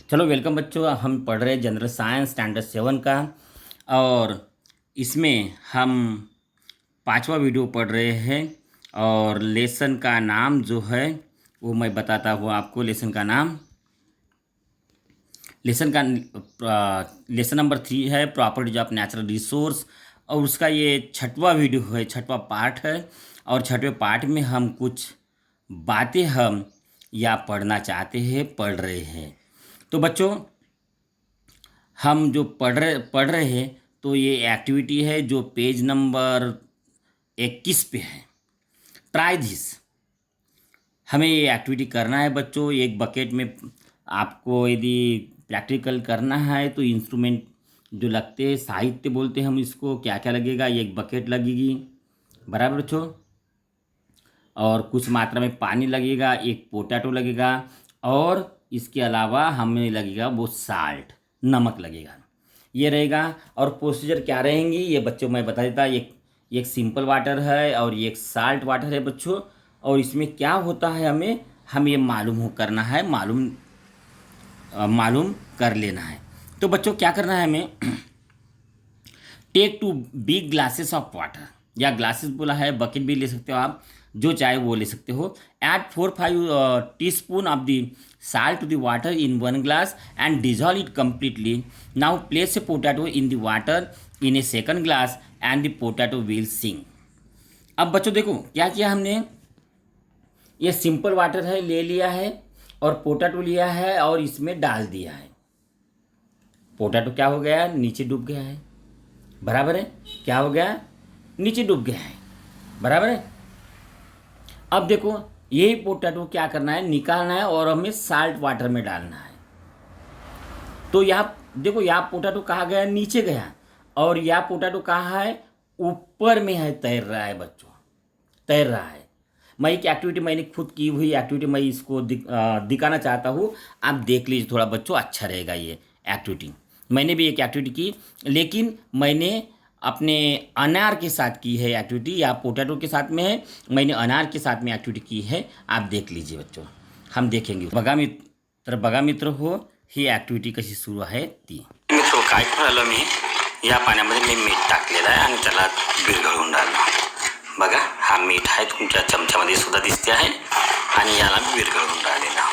चलो वेलकम बच्चों। हम पढ़ रहे हैं जनरल साइंस स्टैंडर्ड 7 का। और इसमें हम पांचवा वीडियो पढ़ रहे हैं। और लेसन का नाम जो है वो मैं बताता हूँ आपको। लेसन नंबर 3 है प्रॉपर्टीज ऑफ नेचुरल रिसोर्स। और उसका ये छठवा वीडियो है, छठवा पार्ट है। और छठवें पार्ट में हम कुछ बातें हम या पढ़ना चाहते हैं, पढ़ रहे हैं। तो बच्चों, हम जो पढ़ रहे हैं तो ये एक्टिविटी है जो पेज नंबर 21 पे है। Try this. हमें ये एक्टिविटी करना है बच्चों। एक बकेट में आपको यदि प्रैक्टिकल करना है तो इंस्ट्रूमेंट जो लगते हैं, साहित्य बोलते हैं हम इसको, क्या क्या लगेगा, ये एक बकेट लगेगी, बराबर बच्चों। और कुछ मात्रा में पानी लगेगा, एक पोटैटो लगेगा, और इसके अलावा हमें लगेगा वो साल्ट, नमक लगेगा, ये रहेगा। और प्रोसीजर क्या रहेंगी ये बच्चों मैं बता देता। एक सिंपल वाटर है और एक साल्ट वाटर है बच्चों। और इसमें क्या होता है हम ये करना है, मालूम कर लेना है। तो बच्चों क्या करना है हमें, take 2 big glasses of water, या ग्लासेस बोला है, बकेट भी ले सकते हो आप, जो चाहे वो ले सकते हो। Add 4-5 teaspoon of the salt to the water in 1 glass and dissolve it completely. Now place a potato in the water in a second glass and the potato will sink. अब बच्चों देखो क्या किया हमने, ये सिंपल वाटर है, ले लिया है और पोटैटो लिया है और इसमें डाल दिया है। पोटैटो क्या हो गया, नीचे डूब गया है, बराबर है। क्या हो गया, नीचे डूब गया है, बराबर है। अब देखो यही पोटैटो क्या करना है, निकालना है और हमें साल्ट वाटर में डालना है। तो यहाँ देखो, यहाँ पोटैटो कहाँ गया, नीचे गया। और यहाँ पोटैटो कहाँ है, ऊपर में है, तैर रहा है बच्चों, तैर रहा है। मैं एक एक्टिविटी मैंने खुद की हुई एक्टिविटी मैं इसको दिखाना चाहता हूँ। आप देख लीजिए थोड़ा बच्चों, अच्छा रहेगा ये एक्टिविटी। मैंने भी एक एक्टिविटी की, लेकिन मैंने अपने अनार के साथ की है एक्टिविटी, या पोटैटो के साथ में है, मैंने अनार के साथ में एक्टिविटी की है। आप देख लीजिए बच्चों, हम देखेंगे। बघा मित्र हो, ही ॲक्टिव्हिटी कशी सुरू आहे ती। मित्र काय करायला, मी या पाण्यामध्ये मी मीठ टाकलेलं आहे आणि त्याला विरघळून राहिलो। बघा हा मीठ आहे, तुमच्या चमच्यामध्ये सुद्धा दिसते आहे आणि याला विरघळून राहिलेला।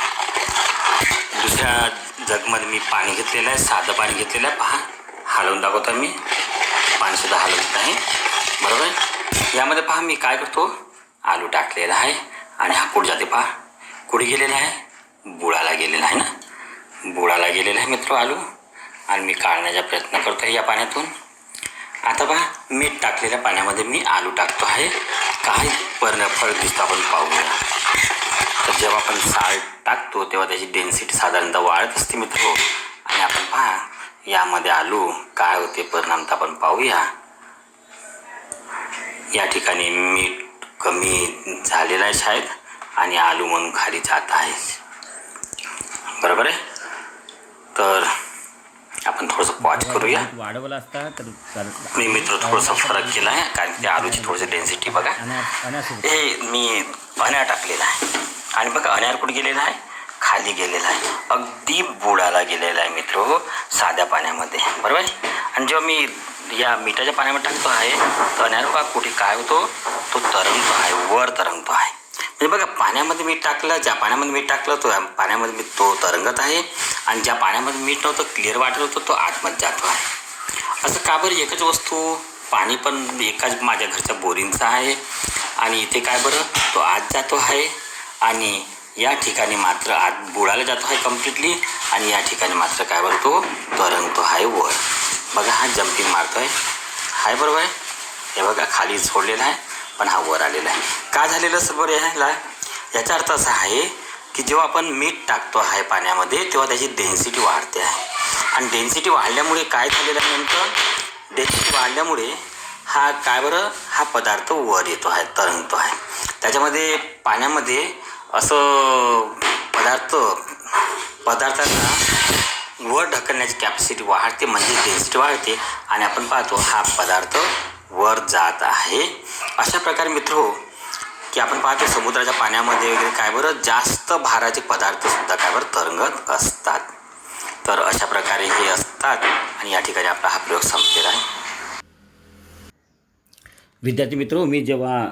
दुसऱ्या जगमध्ये मी पाणी घेतलेलं आहे, साधं पाणी घेतलेलं आहे। पहा हलवून दाखवतो मी, पाणी सुद्धा हलवत आहे, बरोबर। यामध्ये पहा मी काय करतो, आलू टाकलेला आहे आणि हा कुठं जाते पहा, कुठे गेलेला आहे, बुडाला गेलेला आहे ना, बुडाला गेलेला आहे मित्र आलू। आणि मी काढण्याचा प्रयत्न करतो आहे या पाण्यातून। आता पहा मीठ टाकलेल्या पाण्यामध्ये मी आलू टाकतो आहे, काही फरक दिसतो आपण पाहूया। तर जेव्हा आपण साल्ट टाकतो तेव्हा त्याची डेन्सिटी साधारणतः वाढत असते मित्र। आणि आपण पहा यामध्ये आलू काय होते परिणाम तर आपण पाहूया। या ठिकाणी मीठ कमी झालेलं आहे शायद, आणि आलू म्हणून खाली जात आहे, बरोबर आहे। तर आपण थोडंसं पॉज करूया। वाढवला असता तर मी मित्र थोडंसं फरक केला आहे, कारण त्या आलूची थोडीशी डेन्सिटी बघा। हे मी अनार टाकलेला आहे आणि बघा अनार कुठे गेलेला आहे, खाली गेलेला आहे, अगदी बुडाला गेलेला आहे मित्र, साध्या पाण्यामध्ये, बरोबर। आणि जेव्हा मी या मिठाच्या पाण्यामध्ये टाकतो आहे तर अनार बघा कुठे काय होतो, तो तरंगतो आहे, वर तरंगतो आहे। म्हणजे बघा पाण्यामध्ये मीठ टाकलं, ज्या पाण्यामध्ये मीठ टाकलं तो पाण्यामध्ये मी तो तरंगत आहे, आणि ज्या पाण्यामध्ये मीठ नव्हतं, क्लिअर वाटर होतं, तो आतमध्ये जातो आहे। असं का बरं, एकच वस्तू, पाणी पण एकाच माझ्या घरच्या बोरिंगचं आहे, आणि इथे काय बरं तो आत जातो आहे, आणि या ठिकाणी मात्र आत बुडाला जातो आहे कम्प्लिटली, आणि या ठिकाणी मात्र काय बरं तो तरंगतो आहे वर। बघा हा जम्पिंग मारतो आहे, बरोबर आहे। हे बघा खाली सोडलेला आहे पण हा वर आलेला आहे, का झालेलं असं बरं ह्याला, याचा अर्थ असा आहे की जेव्हा आपण मीठ टाकतो आहे पाण्यामध्ये तेव्हा त्याची डेन्सिटी वाढते आहे, आणि डेन्सिटी वाढल्यामुळे काय झालेलं आहे नेमकं, डेन्सिटी वाढल्यामुळे हा काय बरं हा पदार्थ वर येतो आहे, तरंगतो आहे। त्याच्यामध्ये पाण्यामध्ये असं पदार्थांना वर ढकलण्याची कॅपॅसिटी वाढते, म्हणजे डेन्सिटी वाढते, आणि आपण पाहतो हा पदार्थ वर जात आहे। अशा प्रकारे मित्र हो की आपण पाहतो समुद्राच्या पाण्यामध्ये वगैरे काय बरं जास्त भाराचे पदार्थ सुद्धा काय बरं तरंगत असतात। तर अशा प्रकारे हे असतात आणि या ठिकाणी आपला हा प्रयोग संपलेला आहे. विद्यार्थी मित्र, मी जेव्हा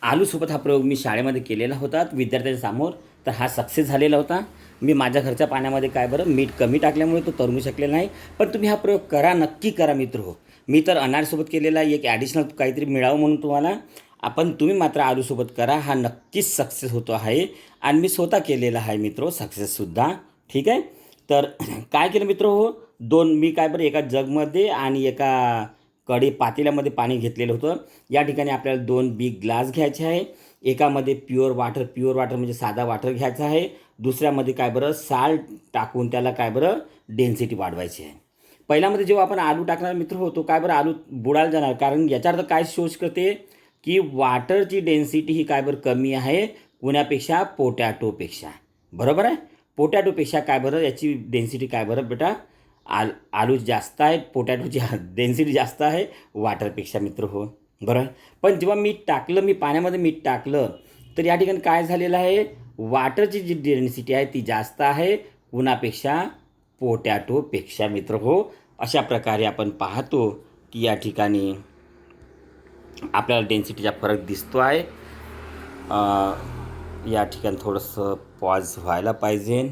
आलूसोबत हा प्रयोग मी शाळेमध्ये केलेला होता विद्यार्थ्यांच्या समोर, तर हा सक्सेस झालेला होता. मी माझ्या घरच्या पाण्यामध्ये काय बरं मीठ कमी टाकल्यामुळे तो तरंगू शकलेला नाही. पण तुम्ही हा प्रयोग करा, नक्की करा मित्र हो. मी तर अनारसोबत केलेला एक ॲडिशनल काहीतरी मिळावं म्हणून तुम्हाला. आपण तुम्ही मात्र आलूसोबत करा, हा नक्कीच सक्सेस होतो आहे. आणि मी स्वतः केलेला आहे मित्र सक्सेससुद्धा. ठीक आहे. तर काय केलं मित्र हो, मी काय बरं एका जगमध्ये आणि एका पातेल्यामध्ये पाणी घेतलेलं होतं. या ठिकाणी आपल्याला 2 बिग ग्लास घ्यायचे आहे. एकामध्ये प्युअर वॉटर म्हणजे साधा वॉटर घ्यायचा आहे. दुसऱ्यामध्ये काय बरं साल्ट टाकून त्याला काय बरं डेन्सिटी वाढवायची आहे. पहिल्यामध्ये जेव्हा आपण आलू टाकणार मित्र हो, तो काय बरं आलू बुडायला जाणार. कारण याचा अर्थ काय शोष करते की वॉटरची डेन्सिटी ही काय बरं कमी आहे कुणापेक्षा, पोटॅटोपेक्षा. बरोबर आहे. पोटॅटोपेक्षा काय बरं याची डेन्सिटी काय बरं बेटा, आलू जास्त आहे, पोटॅटोची डेन्सिटी जास्त आहे वॉटरपेक्षा मित्र हो. बरं आहे. पण जेव्हा मी पाण्यामध्ये मीठ टाकलं, तर या ठिकाणी काय झालेलं आहे, वॉटरची जी डेन्सिटी आहे ती जास्त आहे कुणापेक्षा, पोटॅटोपेक्षा मित्र हो. अशा प्रकारे आपण पाहतो की या ठिकाणी आपल्याला डेन्सिटीचा फरक दिसतो आहे. या ठिकाणी थोडंसं पॉज व्हायला पाहिजे.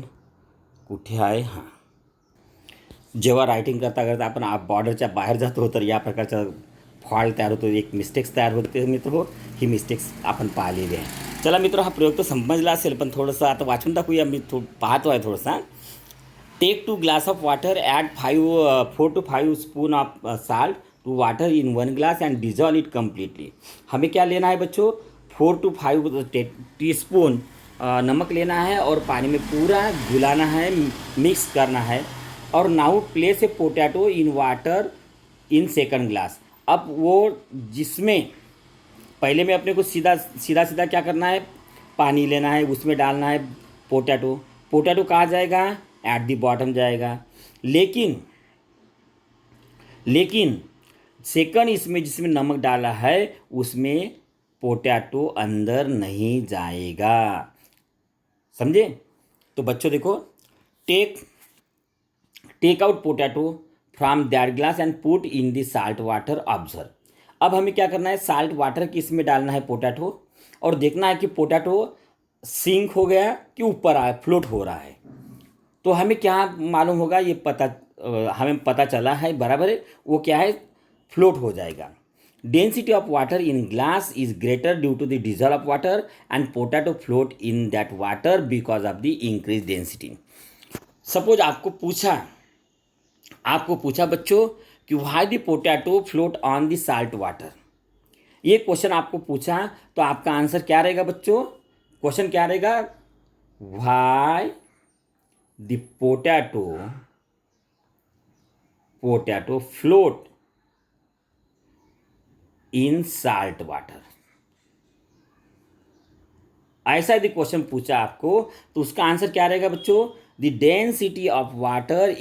कुठे आहे, हां. जेव्हा रायटिंग करता करता आपण बॉर्डरच्या बाहेर जातो, तर या प्रकारचा फॉल्ट तयार होतो, एक मिस्टेक्स तयार होते मित्र हो. ही मिस्टेक्स आपण पाहिलेली आहे. चला मित्र, हा प्रयोग तर समजला असेल, पण थोडंसं आता वाचून टाकूया. मी पाहतो आहे थोडंसं. Take 2 glass of water, add 4 to 5 spoon of salt to water in 1 glass and dissolve it completely. हमें क्या लेना है बच्चों, 4 to 5 टीस्पून नमक लेना है और पानी में पूरा घुलाना है, मिक्स करना है. और now place a potato in water in second glass. अब वो जिसमें पहले में अपने को सीधा सीधा क्या करना है, पानी लेना है, उसमें डालना है पोटैटो कहाँ जाएगा, एट दी बॉटम जाएगा. लेकिन सेकंड इसमें जिसमें नमक डाला है उसमें पोटैटो अंदर नहीं जाएगा. समझे. तो बच्चों देखो, take out potato from that glass and put in the salt water. Observe. अब हमें क्या करना है, साल्ट वाटर की इसमें डालना है पोटैटो, और देखना है कि पोटैटो सिंक हो गया कि ऊपर आया, फ्लोट हो रहा है. तो हमें क्या मालूम होगा, हमें पता चला है बराबर है, वो क्या है, फ्लोट हो जाएगा. Density of water in glass is greater due to the dissolve of water and potato float in that water because of the increase density. Suppose आपको पूछा बच्चों कि why the potato float on the salt water. ये question आपको पूछा, तो आपका answer क्या रहेगा बच्चों, क्वेश्चन क्या रहेगा, why the potato float in salt water. ऐसा यदि क्वेश्चन पूछा आपको, तो उसका आंसर क्या रहेगा बच्चों, the density of water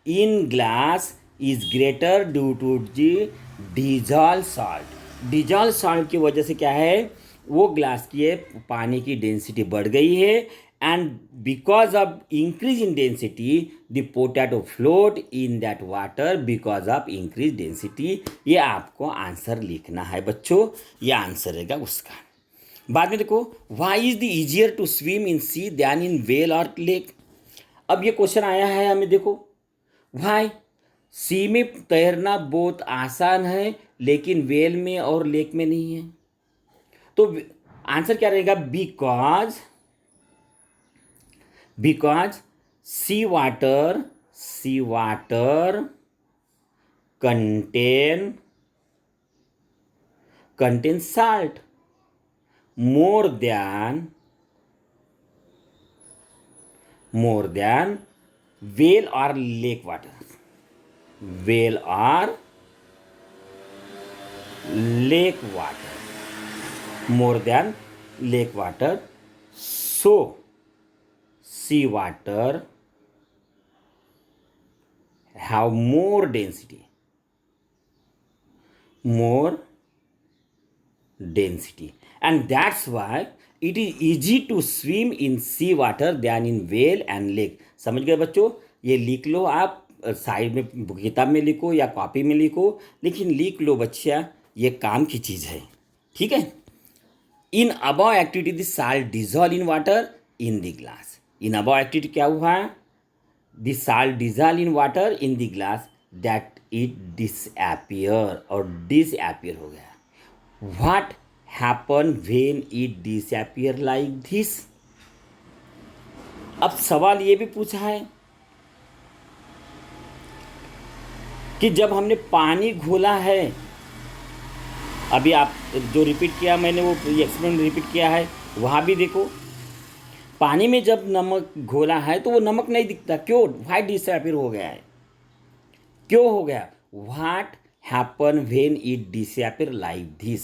in glass is greater due to the dissolve salt. Dissolve salt की वजह से क्या है, वो ग्लास की पानी की डेंसिटी बढ़ गई है, and because of increase in density the potato float in that water because of increase density. ये आपको आंसर लिखना है बच्चों, ये आंसर रहेगा उसका. बाद में देखो, why is the easier to swim in sea than in well और लेक. अब ये क्वेश्चन आया है हमें, देखो व्हाई, सी में तैरना बहुत आसान है लेकिन वेल में और लेक में नहीं है. तो आंसर क्या रहेगा, because sea water contain salt more than whale or lake water. Whale or lake water, more than lake water. So sea water have more density, and that's why it is easy to swim in sea water than in whale and lake. समझ गए बच्चों. ये लिख लो आप, side में किताब में लिखो या कॉपी में लिखो, लेकिन लिख लो बच्चा, ये काम की चीज़ है। ठीक है। In above activity the salt dissolve in water in the glass. In above activity क्या हुआ? The salt dissolve in water in the glass that it disappear, और डिसअपियर हो गया। What happen when it disappear like this? अब सवाल ये भी पूछा है कि जब हमने पानी घोला है, अभी आप जो रिपीट किया मैंने वो एक्सपेरिमेंट रिपीट किया है, वहाँ भी देखो पानी में जब नमक घोला है तो वो नमक नहीं दिखता। क्यों? व्हाइट डिसअपियर हो गया है। क्यों हो गया? What happen when it disappear like this?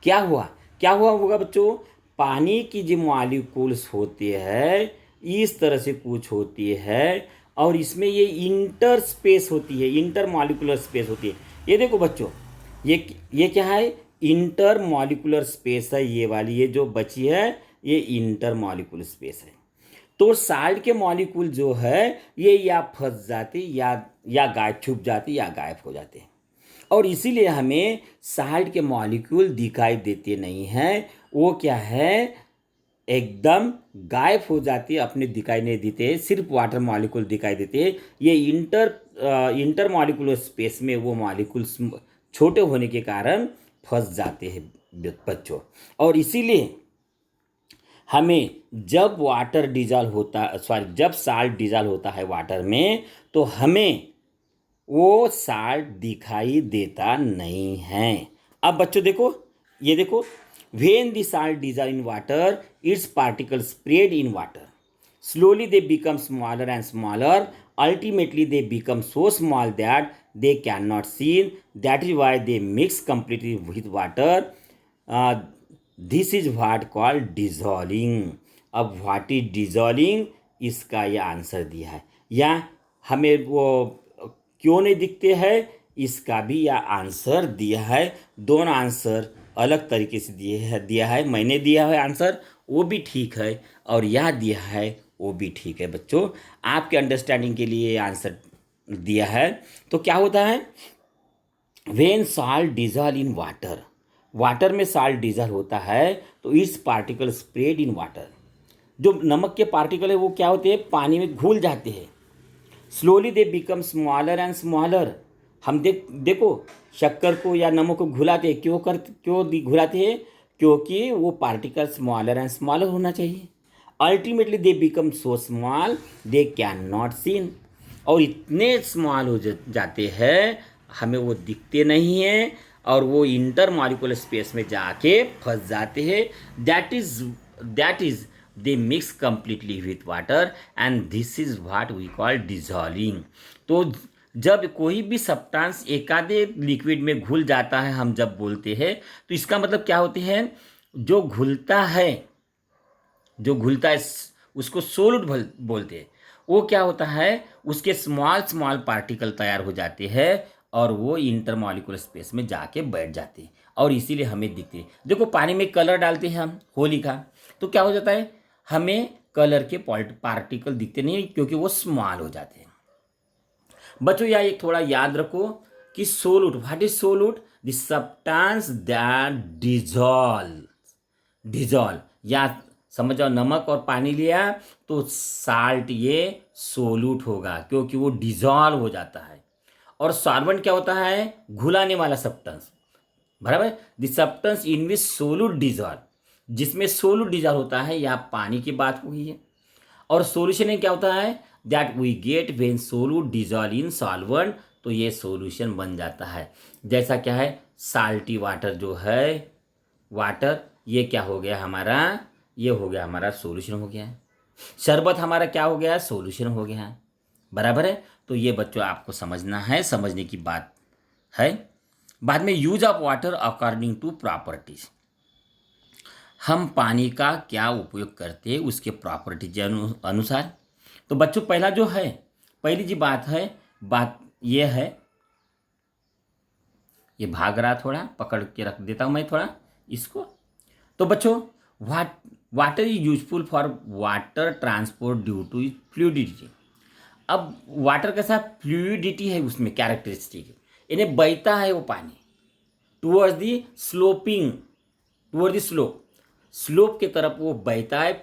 क्या हुआ? क्या हुआ होगा बच्चों? पानी की जो मॉलिक्यूल्स होते हैं इस तरह से कुछ होती है, और इसमें ये इंटर स्पेस होती है, इंटर मॉलिक्यूलर स्पेस होती है। ये देखो बच्चों, ये क्या है? इंटर मॉलिक्यूलर स्पेस है। ये वाली ये जो बची है ये इंटर मॉलिक्यूलर स्पेस है। तो साल्ट के मॉलिक्यूल जो है ये या फंस जाते या गायब, छुप जाते या गायब हो जाते हैं, और इसीलिए हमें साल्ट के मॉलिक्यूल दिखाई देते नहीं हैं। वो क्या है? एकदम गायब हो जाती है, अपने दिखाई नहीं देते, सिर्फ वाटर मॉलिक्यूल दिखाई देते हैं। ये इंटर मॉलिक्यूलर स्पेस में वो मॉलिक्यूल्स छोटे होने के कारण फंस जाते हैं बच्चों। और इसीलिए हमें जब वाटर डिजॉल्व होता, जब साल्ट डिजॉल्व होता है वाटर में, तो हमें वो साल्ट दिखाई देता नहीं है। अब बच्चों देखो, ये देखो, when the salt dissolve in water, its particles spread in water. Slowly they become smaller and smaller. Ultimately they become so small that they cannot seen. That is why they mix completely with water. This is what called dissolving. अब what is dissolving, इसका यह answer दिया है, या हमें वो क्यों नहीं दिखते हैं इसका भी यह आंसर दिया है। दोनों आंसर अलग तरीके से दिया है। मैंने दिया है आंसर वो भी ठीक है, और यह दिया है वो भी ठीक है। बच्चों आपके अंडरस्टैंडिंग के लिए आंसर दिया है। तो क्या होता है? When salt dissolve in water, water में साल्ट डिजॉल्व होता है तो it's particle spread in water. जो नमक के पार्टिकल है वो क्या होते हैं? पानी में घुल जाते हैं। Slowly they become smaller and smaller. हम देखो शक्कर को या नमक को घुलाते हैं, क्यों घुलाते हैं? क्योंकि वो पार्टिकल स्मॉलर एंड स्मॉलर होना चाहिए। Ultimately they become so small they can not seen, और इतने स्मॉल हो जाते हैं हमें वो दिखते नहीं हैं, और वो इंटर मॉलिक्यूलर स्पेस में जाके फंस जाते हैं। That is they mix completely with water and this is what we call dissolving. तो जब कोई भी सब्सटेंस एकाधे लिक्विड में घुल जाता है, हम जब बोलते हैं तो इसका मतलब क्या होते हैं? जो घुलता है उसको सोलूट बोलते हैं। वो क्या होता है? उसके स्मॉल पार्टिकल तैयार हो जाते हैं और वो इंटरमॉलिक्यूलर स्पेस में जाके बैठ जाते हैं, और इसीलिए हमें दिखते हैं। देखो पानी में कलर डालते हैं हम होली का, तो क्या हो जाता है? हमें कलर के पार्टिकल दिखते नहीं क्योंकि वो स्मॉल हो जाते हैं। बच्चों यहाँ एक थोड़ा याद रखो कि सोलूट, what is सोलूट? The substance that dissolve, या समझ जाओ नमक और पानी लिया तो साल्ट ये सोलूट होगा क्योंकि वो डिजॉल्व हो जाता है। और सॉल्वेंट क्या होता है? घुलाने वाला सब्सटेंस, बराबर। The substance in which सोलूट dissolve, जिसमें सोलूट डिजॉल्व होता है, या पानी की बात हुई है। और सोल्यूशन में क्या होता है? That we get when solute dissolve in solvent, तो ये सोल्यूशन बन जाता है। जैसा क्या है? साल्टी वाटर जो है, वाटर ये क्या हो गया हमारा? ये हो गया हमारा सोल्यूशन हो गया है। शरबत हमारा क्या हो गया? सोल्यूशन हो गया है, बराबर है। तो ये बच्चों आपको समझना है, समझने की बात है। बाद में use of water according to properties, हम पानी का क्या उपयोग करते हैं उसके प्रॉपर्टी के अनुसार। तो बच्चों पहला जो है, पहली जी बात ये है, ये भाग रहा, थोड़ा पकड़ के रख देता हूँ मैं थोड़ा इसको। तो बच्चों water is useful for water transport due to fluidity. अब वाटर कैसा फ्लूइडिटी है उसमें कैरेक्टरिस्टिक, इन्हें बहता है वो पानी towards the sloping, toward the slope, slope के तरफ वो बहता है,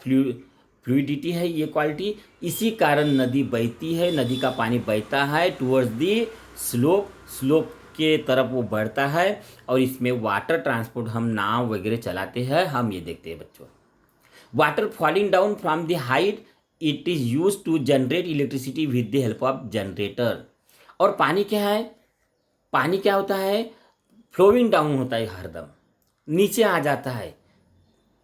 फ्लूइडिटी है ये क्वालिटी। इसी कारण नदी बहती है, नदी का पानी बहता है टूवर्ड्स दी स्लोप, स्लोप के तरफ वो बढ़ता है। और इसमें वाटर ट्रांसपोर्ट, हम नाव वगैरह चलाते हैं, हम ये देखते हैं बच्चों। Water falling down from the height, it is use to generate electricity with the help of generator. और पानी क्या है, पानी क्या होता है, फ्लोइंग डाउन होता है, हरदम नीचे आ जाता है,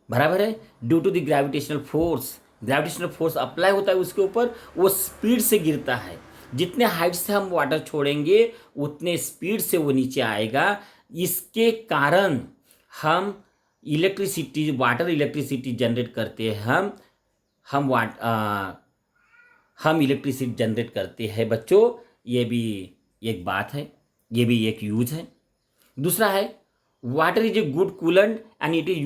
बराबर है, due to the gravitational force, gravitational force apply होता है उसके ऊपर, वो स्पीड से गिरता है। जितने हाइट से हम वाटर छोड़ेंगे उतने स्पीड से वो नीचे आएगा। इसके कारण हम इलेक्ट्रिसिटी, वाटर इलेक्ट्रिसिटी जनरेट करते हैं, हम इलेक्ट्रिसिटी जनरेट करते हैं बच्चों। ये भी एक बात है, ये भी एक यूज है। दूसरा है water is a good coolant and it is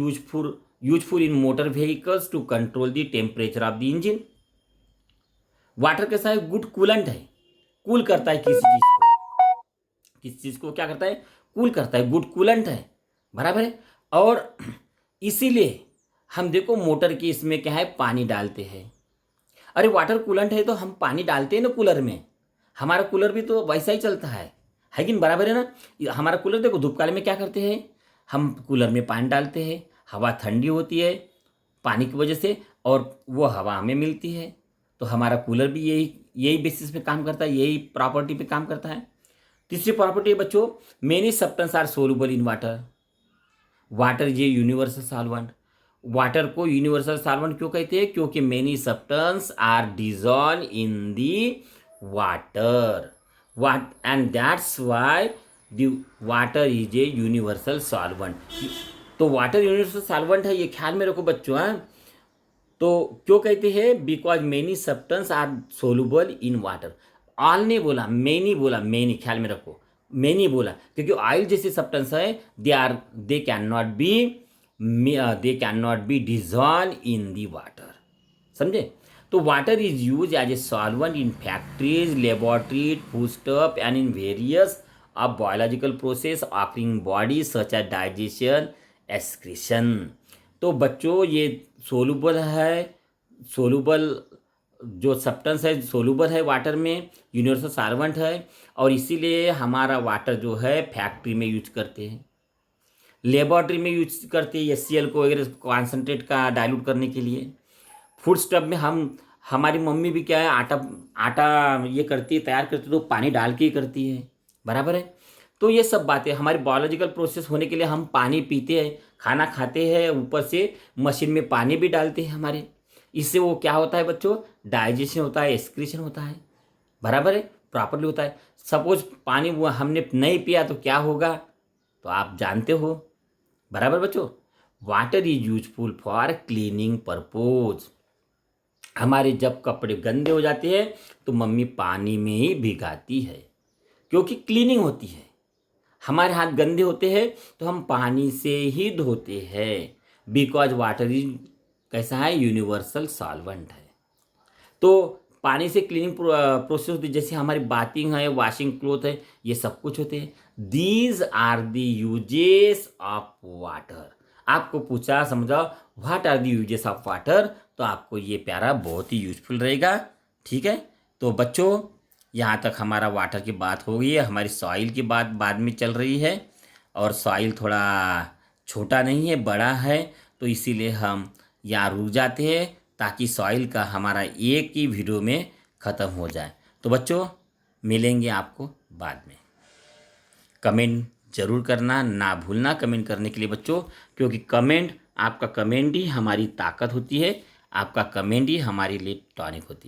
useful in motor vehicles to control the temperature of the engine. Water कैसा है, गुड कूलेंट है, कूल करता है किसी चीज को, किसी चीज को क्या करता है, कूल करता है, गुड कूलेंट है, बराबर है। और इसीलिए हम देखो मोटर की इसमें क्या है, पानी डालते हैं। अरे वाटर कूलेंट है तो हम पानी डालते हैं ना कूलर में, हमारा कूलर भी तो वैसा ही चलता है कि नहीं, बराबर है ना। हमारा कूलर देखो धूप काल में क्या करते हैं, हम कूलर में पानी डालते हैं, हवा ठंडी होती है पानी की वजह से, और वो हवा हमें मिलती है। तो हमारा कूलर भी यही बेसिस पे काम करता है, यही प्रॉपर्टी पे काम करता है। तीसरी प्रॉपर्टी है बच्चों, many substance are soluble in water. Water is a universal solvent. Water को यूनिवर्सल सॉल्वेंट क्यों कहते हैं, क्योंकि many substance are dissolve in the water, and that's why the water is a universal solvent. तो water universal solvent है, ये ख्याल में रखो बच्चों। तो क्यों कहते हैं, because many substance are soluble in water. All ने बोला, मेनी बोला, मेनी ख्याल में रखो, मेनी बोला, क्योंकि ऑयल जैसे सब्सटेंस है, they can not be dissolve in the water, समझे। तो water is use as a solvent in factories, laboratory, foodstuff and in various of biological process offering body such as digestion, excretion. तो बच्चों ये soluble है, soluble जो substance है soluble है water में, यूनिवर्सल सॉल्वेंट है। और इसीलिए हमारा वाटर जो है फैक्ट्री में यूज करते हैं, लेबोरेटरी में यूज करते हैं, HCl को वगैरह कॉन्सेंट्रेट का डाइल्यूट करने के लिए। फूड स्टफ में हमारी मम्मी भी क्या है, आटा ये करती है, तैयार करती है तो पानी डाल के ही करती है, बराबर है। तो ये सब बातें हमारी बायोलॉजिकल प्रोसेस होने के लिए हम पानी पीते हैं, खाना खाते हैं, ऊपर से मशीन में पानी भी डालते हैं हमारे, इससे वो क्या होता है बच्चों, डाइजेशन होता है, एक्सक्रीशन होता है, बराबर है, प्रॉपरली होता है। सपोज पानी वो हमने नहीं पिया तो क्या होगा, तो आप जानते हो, बराबर बच्चों। Water is useful for cleaning purpose. हमारे जब कपड़े गंदे हो जाते हैं तो मम्मी पानी में ही भिगाती है, क्योंकि क्लीनिंग होती है। हमारे हाथ गंदे होते हैं तो हम पानी से ही धोते हैं, बिकॉज वाटर इज कैसा है, यूनिवर्सल सॉल्वेंट है। तो पानी से क्लीनिंग प्रोसेस होती है, जैसे हमारी बाथिंग है, वॉशिंग क्लोथ है, ये सब कुछ होते हैं। These are the uses of water. आपको पूछा समझाओ what are the uses of water, तो आपको ये प्यारा बहुत ही यूजफुल रहेगा, ठीक है। तो बच्चों यहाँ तक हमारा वाटर की बात हो गई है, हमारी सॉइल की बात बाद में चल रही है। और सॉइल थोड़ा छोटा नहीं है, बड़ा है, तो इसीलिए हम यहाँ रुक जाते हैं ताकि सॉइल का हमारा एक ही वीडियो में ख़त्म हो जाए। तो बच्चों मिलेंगे आपको बाद में। कमेंट जरूर करना, ना भूलना कमेंट करने के लिए बच्चों, क्योंकि आपका कमेंट ही हमारी ताकत होती है, आपका कमेंट ही हमारे लिए टॉनिक होती है।